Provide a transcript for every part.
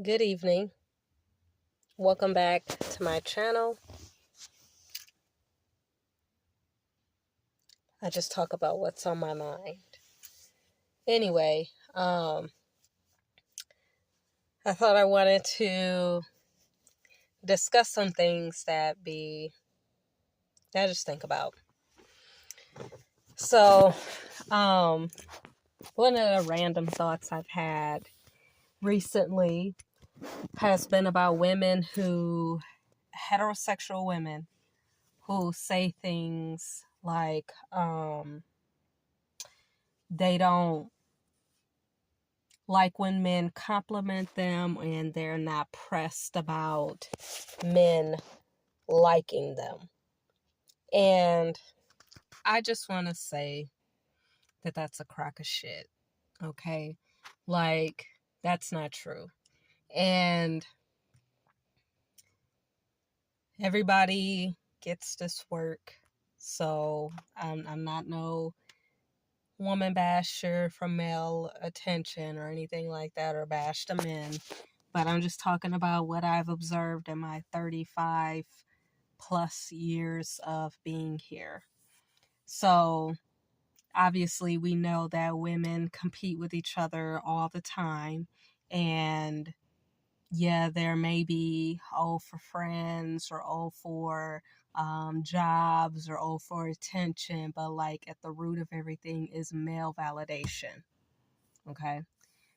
Good evening. Welcome back to my channel. I just talk about what's on my mind. Anyway, I thought I wanted to discuss some things that I just think about. So, one of the random thoughts I've had recently has been about heterosexual women who say things like, they don't like when men compliment them and they're not pressed about men liking them. And I just want to say that that's a crock of shit. Okay? Like, that's not true. And everybody gets this work. So I'm not no woman basher from male attention or anything like that, or bash the men. But I'm just talking about what I've observed in my 35 plus years of being here. So obviously we know that women compete with each other all the time. And yeah, there may be for friends or for jobs or for attention, but like at the root of everything is male validation. Okay.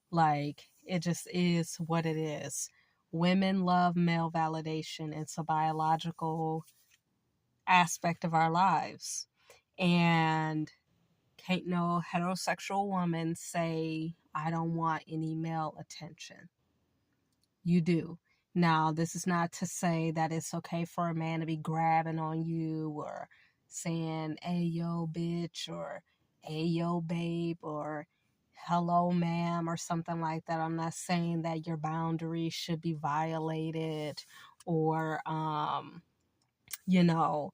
Like, it just is what it is. Women love male validation. It's a biological aspect of our lives. And can't no heterosexual woman say, I don't want any male attention. You do. Now, this is not to say that it's okay for a man to be grabbing on you or saying, hey, yo, bitch, or hey, yo, babe, or hello, ma'am, or something like that. I'm not saying that your boundaries should be violated or, you know,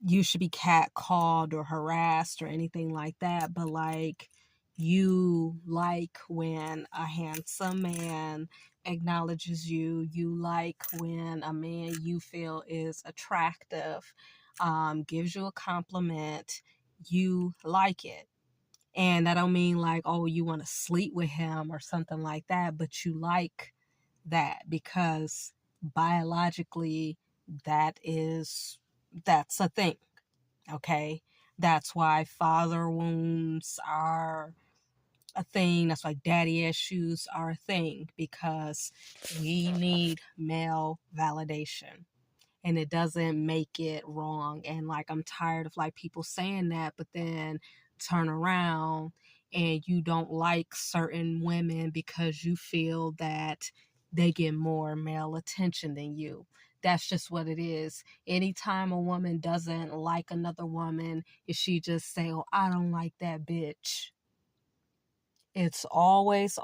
you should be catcalled or harassed or anything like that. But like, you like when a handsome man acknowledges you. You like when a man you feel is attractive gives you a compliment. You like it. And I don't mean like, oh, you want to sleep with him or something like that, but you like that because biologically that's a thing. Okay. That's why father wounds are a thing. That's why daddy issues are a thing, because we need male validation. And it doesn't make it wrong. And like, I'm tired of like people saying that, but then turn around and you don't like certain women because you feel that they get more male attention than you. That's just what it is. Anytime a woman doesn't like another woman, if she just say, oh, I don't like that bitch, it's always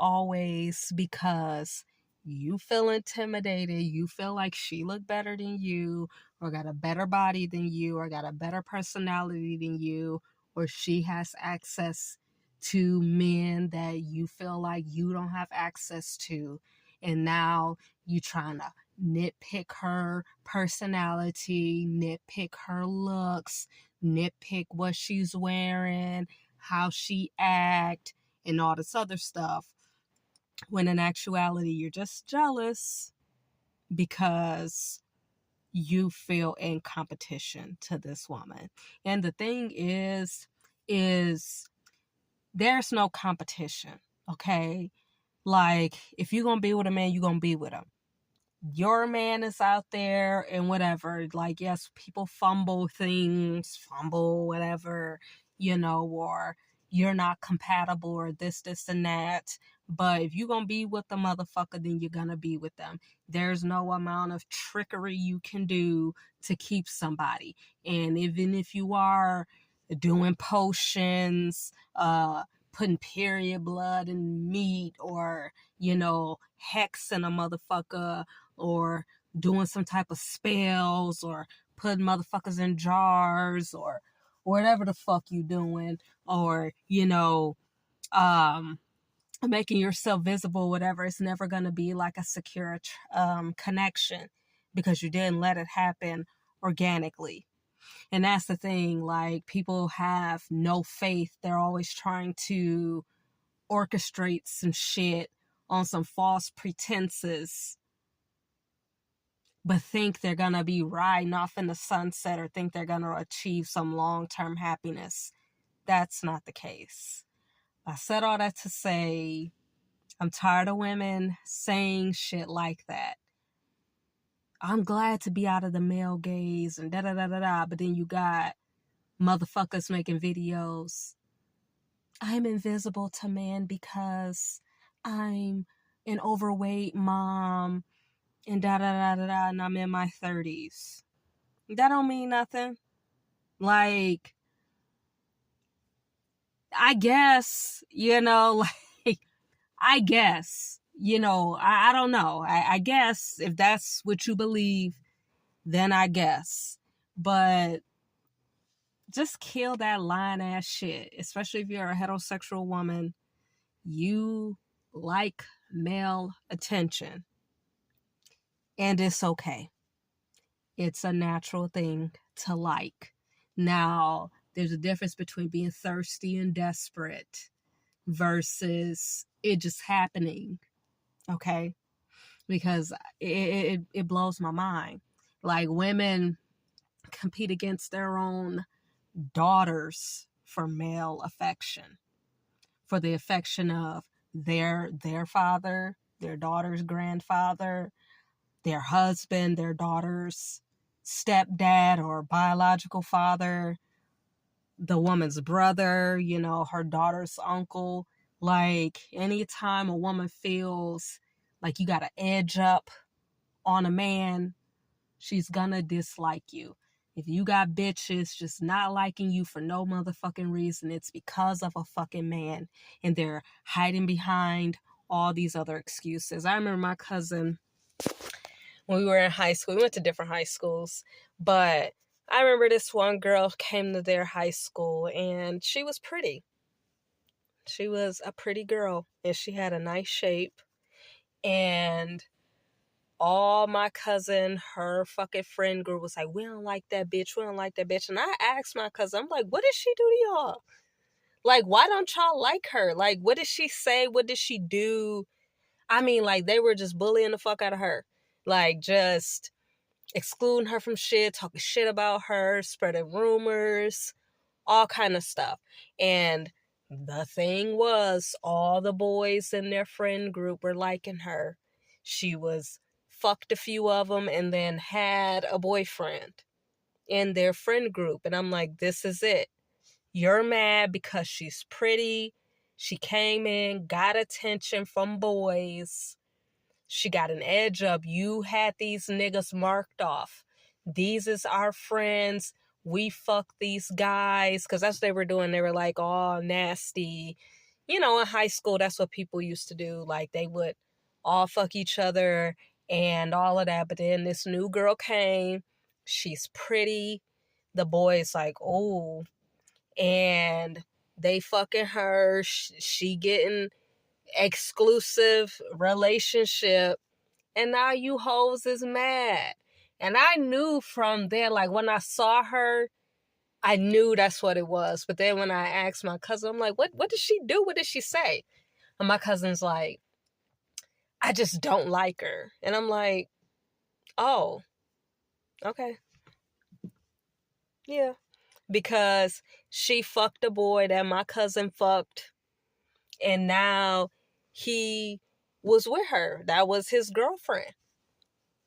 because you feel intimidated. You feel like she look better than you, or got a better body than you, or got a better personality than you, or she has access to men that you feel like you don't have access to. And now you trying to nitpick her personality, nitpick her looks, nitpick what she's wearing, how she act, and all this other stuff, when in actuality you're just jealous because you feel in competition to this woman. And the thing is there's no competition. Okay, like, if you're gonna be with a man, you're gonna be with him. Your man is out there and whatever. Like, yes, people fumble whatever, or you're not compatible or this and that. But if you're gonna be with the motherfucker, then you're gonna be with them. There's no amount of trickery you can do to keep somebody. And even if you are doing potions, putting period blood in meat, or hexing a motherfucker, or doing some type of spells, or putting motherfuckers in jars, or whatever the fuck you doing, or um making yourself visible, whatever, it's never going to be like a secure connection because you didn't let it happen organically. And that's the thing, like, people have no faith. They're always trying to orchestrate some shit on some false pretenses, but think they're gonna be riding off in the sunset or think they're gonna achieve some long-term happiness. That's not the case. I said all that to say I'm tired of women saying shit like that. I'm glad to be out of the male gaze and da-da-da-da-da, but then you got motherfuckers making videos. I'm invisible to men because I'm an overweight mom and da-da-da-da-da, and I'm in my 30s. That don't mean nothing. Like, I guess, like, I guess, I don't know. I guess if that's what you believe, then I guess. But just kill that lying ass shit, especially if you're a heterosexual woman. You like male attention, and it's okay. It's a natural thing to like. Now, there's a difference between being thirsty and desperate versus it just happening, okay? Because it blows my mind. Like, women compete against their own daughters for male affection, for the affection of their father, their daughter's grandfather, their husband, their daughter's stepdad or biological father, the woman's brother, her daughter's uncle. Like, anytime a woman feels like you got to edge up on a man, she's gonna dislike you. If you got bitches just not liking you for no motherfucking reason, it's because of a fucking man, and they're hiding behind all these other excuses. I remember my cousin, when we were in high school, we went to different high schools, but I remember this one girl came to their high school, and she was pretty. She was a pretty girl, and she had a nice shape, and all my cousin, her fucking friend group was like, we don't like that bitch, we don't like that bitch. And I asked my cousin, I'm like, what did she do to y'all? Like, why don't y'all like her? Like, what did she say? What did she do? I mean, like, they were just bullying the fuck out of her. Like, just excluding her from shit, talking shit about her, spreading rumors, all kind of stuff. And the thing was, all the boys in their friend group were liking her. She was fucked a few of them and then had a boyfriend in their friend group. And I'm like, this is it. You're mad because she's pretty. She came in, got attention from boys. She got an edge up. You had these niggas marked off. These is our friends. We fuck these guys. Because that's what they were doing. They were like all nasty. In high school, that's what people used to do. Like, they would all fuck each other and all of that. But then this new girl came. She's pretty. The boys like, oh. And they fucking her. She getting exclusive relationship, and now you hoes is mad. And I knew from there, like, when I saw her, I knew that's what it was. But then when I asked my cousin, I'm like, what did she do? What did she say? And my cousin's like, I just don't like her. And I'm like, oh, okay. Yeah. Because she fucked a boy that my cousin fucked, and now he was with her. That was his girlfriend.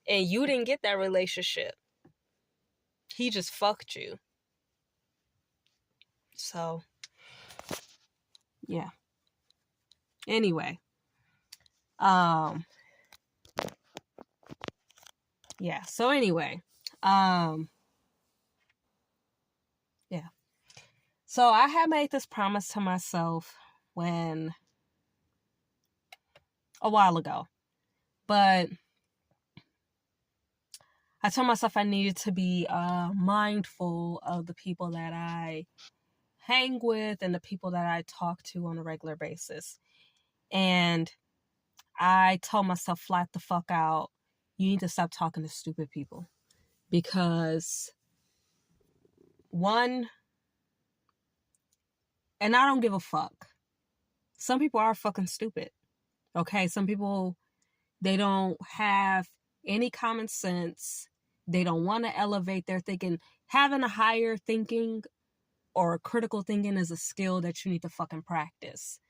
And you didn't get that relationship. He just fucked you. So, yeah. Anyway. Yeah. So anyway. Yeah. So I had made this promise to myself a while ago. But I told myself I needed to be mindful of the people that I hang with and the people that I talk to on a regular basis. And I told myself flat the fuck out, you need to stop talking to stupid people. Because one, and I don't give a fuck. Some people are fucking stupid. Okay? Some people, they don't have any common sense. They don't want to elevate their thinking. Having a higher thinking or critical thinking is a skill that you need to fucking practice.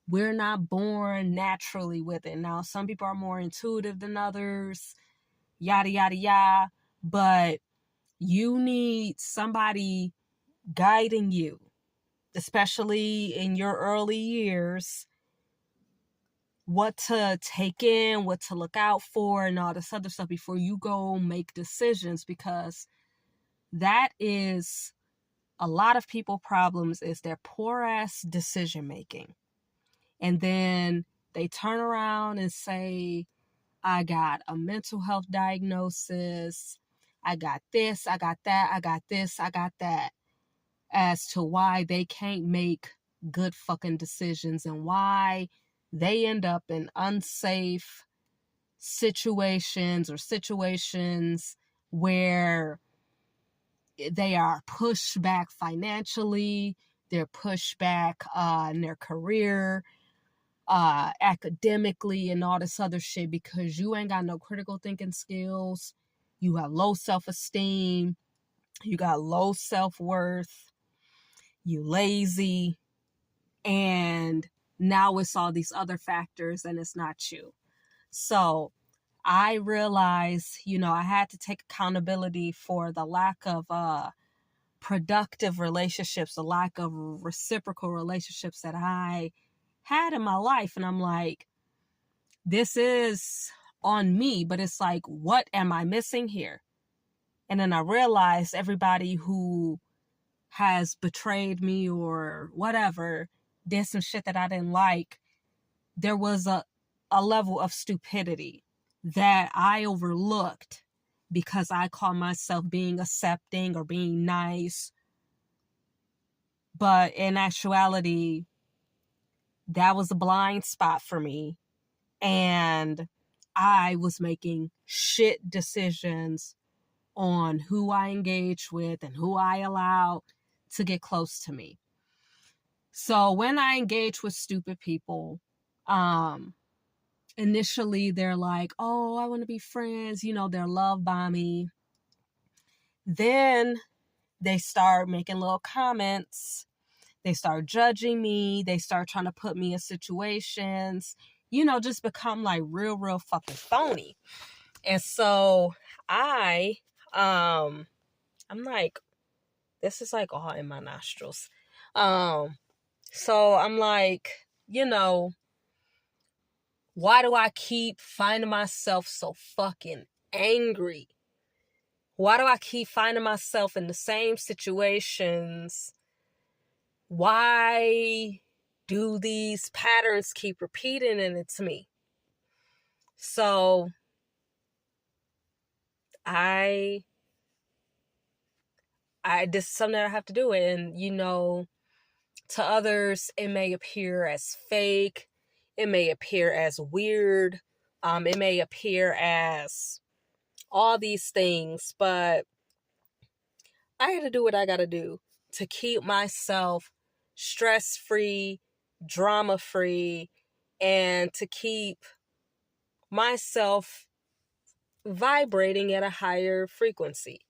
We're not born naturally with it. Now, some people are more intuitive than others, yada, yada, yada. But you need somebody guiding you, especially in your early years, what to take in, what to look out for, and all this other stuff before you go make decisions, because that is a lot of people problems, is their poor ass decision making. And then they turn around and say, I got a mental health diagnosis, I got this, I got that, I got this, I got that, as to why they can't make good fucking decisions and why they end up in unsafe situations or situations where they are pushed back financially, they're pushed back in their career, academically, and all this other shit, because you ain't got no critical thinking skills, you have low self-esteem, you got low self-worth, you lazy, and now it's all these other factors and it's not you. So I realized, I had to take accountability for the lack of productive relationships, the lack of reciprocal relationships that I had in my life. And I'm like, this is on me, but it's like, what am I missing here? And then I realized everybody who has betrayed me or whatever, did some shit that I didn't like, there was a level of stupidity that I overlooked because I call myself being accepting or being nice. But in actuality, that was a blind spot for me. And I was making shit decisions on who I engage with and who I allow to get close to me. So when I engage with stupid people, initially they're like, oh, I want to be friends. They're love bombing. Then they start making little comments. They start judging me. They start trying to put me in situations, just become like real fucking phony. And so I'm like, this is like all in my nostrils. So I'm like, why do I keep finding myself so fucking angry? Why do I keep finding myself in the same situations? Why do these patterns keep repeating in it to me? So this is something that I have to do. And, to others, it may appear as fake. It may appear as weird. It may appear as all these things, but I got to do what I got to do to keep myself stress-free, drama-free, and to keep myself vibrating at a higher frequency.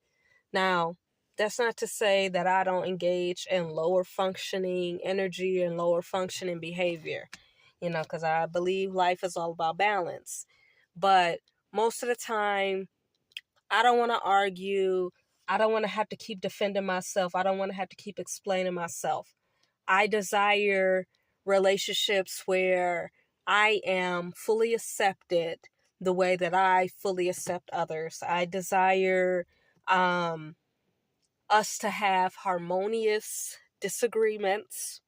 Now, that's not to say that I don't engage in lower functioning energy and lower functioning behavior, because I believe life is all about balance. But most of the time, I don't want to argue. I don't want to have to keep defending myself. I don't want to have to keep explaining myself. I desire relationships where I am fully accepted the way that I fully accept others. I desire us to have harmonious disagreements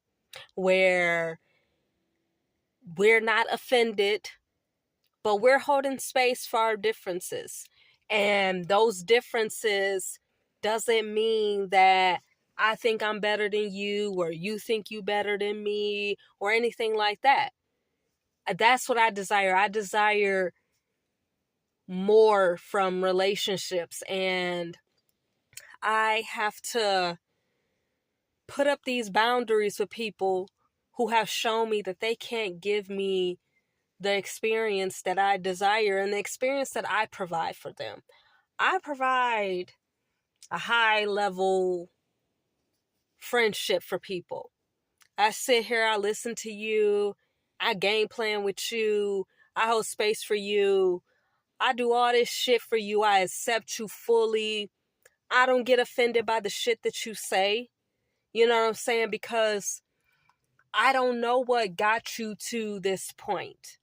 where we're not offended, but we're holding space for our differences. And those differences doesn't mean that I think I'm better than you or you think you better than me or anything like that. That's what I desire. I desire more from relationships, and I have to put up these boundaries with people who have shown me that they can't give me the experience that I desire and the experience that I provide for them. I provide a high level friendship for people. I sit here, I listen to you, I game plan with you, I hold space for you, I do all this shit for you, I accept you fully. I don't get offended by the shit that you say. You know what I'm saying? Because I don't know what got you to this point.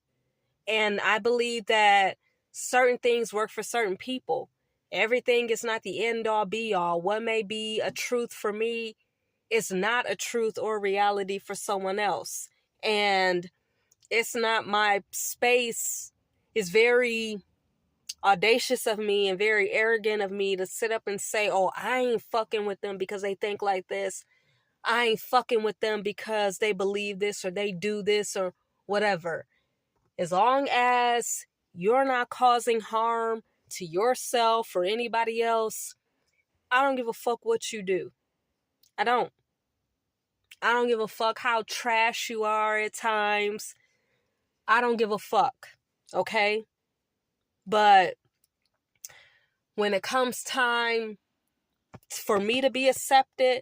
And I believe that certain things work for certain people. Everything is not the end all be all. What may be a truth for me is not a truth or reality for someone else. And it's not my space. It's very audacious of me and very arrogant of me to sit up and say, oh, I ain't fucking with them because they think like this. I ain't fucking with them because they believe this or they do this or whatever. As long as you're not causing harm to yourself or anybody else, I don't give a fuck what you do. I don't. I don't give a fuck how trash you are at times. I don't give a fuck. Okay? But when it comes time for me to be accepted,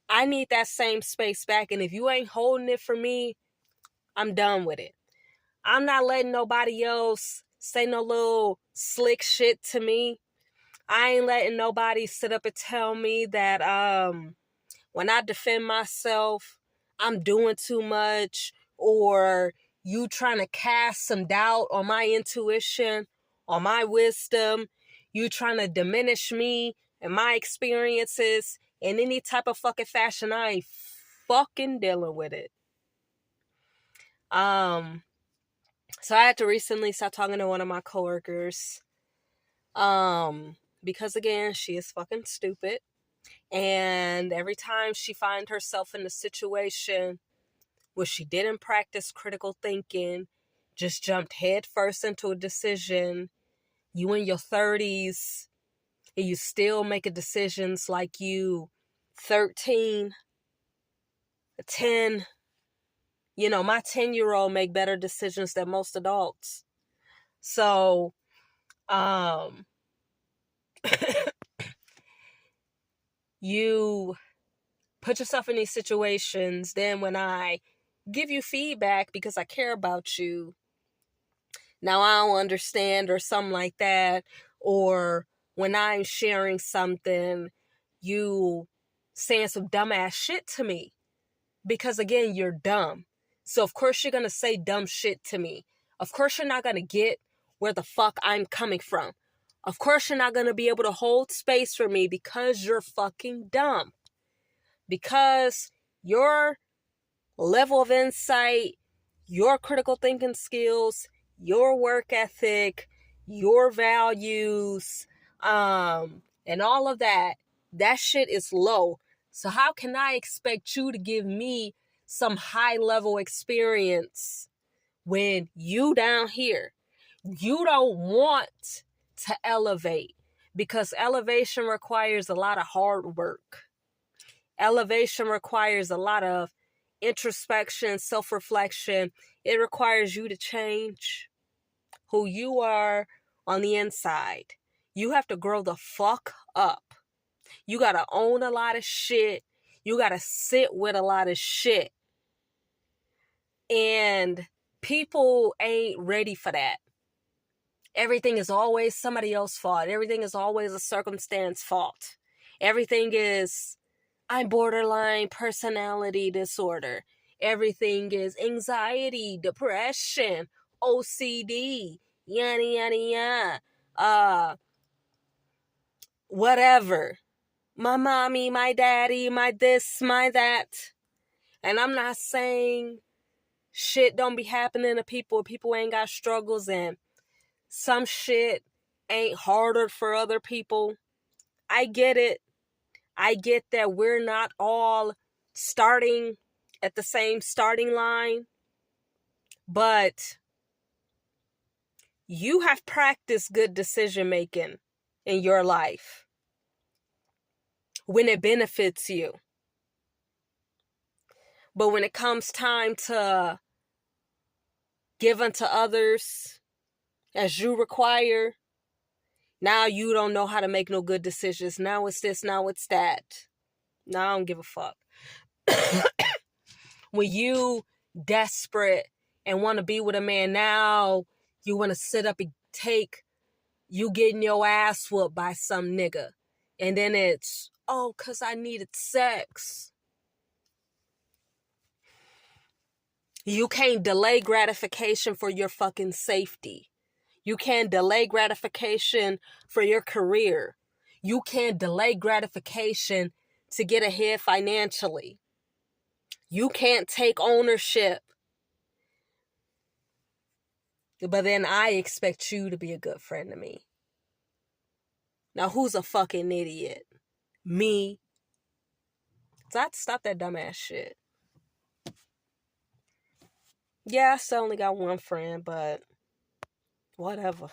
I need that same space back. And if you ain't holding it for me, I'm done with it. I'm not letting nobody else say no little slick shit to me. I ain't letting nobody sit up and tell me that when I defend myself, I'm doing too much, or you trying to cast some doubt on my intuition, on my wisdom, you trying to diminish me and my experiences in any type of fucking fashion. I ain't fucking dealing with it. So I had to recently stop talking to one of my coworkers. Because again, she is fucking stupid. And every time she finds herself in a situation where she didn't practice critical thinking, just jumped head first into a decision, you in your 30s, and you still making decisions like you 13, 10. You know, my 10-year-old make better decisions than most adults. So, you put yourself in these situations, then when I give you feedback because I care about you, now I don't understand or something like that, or when I'm sharing something, you saying some dumbass shit to me because again, you're dumb. So of course you're going to say dumb shit to me. Of course you're not going to get where the fuck I'm coming from. Of course you're not going to be able to hold space for me because you're fucking dumb. Because your level of insight, your critical thinking skills, your work ethic, your values, and all of that shit is low. So how can I expect you to give me some high level experience when you down here, you don't want to elevate? Because elevation requires a lot of hard work. Elevation requires a lot of introspection, self-reflection. It requires you to change who you are on the inside. You have to grow the fuck up. You gotta own a lot of shit. You gotta sit with a lot of shit. And people ain't ready for that. Everything is always somebody else's fault. Everything is always a circumstance fault. Everything is, I'm borderline personality disorder. Everything is anxiety, depression, OCD, yada, yada, yada. Whatever. My mommy, my daddy, my this, my that. And I'm not saying shit don't be happening to people. People ain't got struggles, and some shit ain't harder for other people. I get it. I get that we're not all starting at the same starting line, but You have practiced good decision making in your life when it benefits you. But when it comes time to give unto others as you require, now you don't know how to make no good decisions. Now it's this, now it's that. Now I don't give a fuck. When you desperate and want to be with a man, now you want to sit up and take you getting your ass whooped by some nigga. And then it's, oh, because I needed sex. You can't delay gratification for your fucking safety. You can't delay gratification for your career. You can't delay gratification to get ahead financially. You can't take ownership. But then I expect you to be a good friend to me. Now, who's a fucking idiot? Me. So I have to stop that dumbass shit. Yeah, I still only got one friend, but whatever.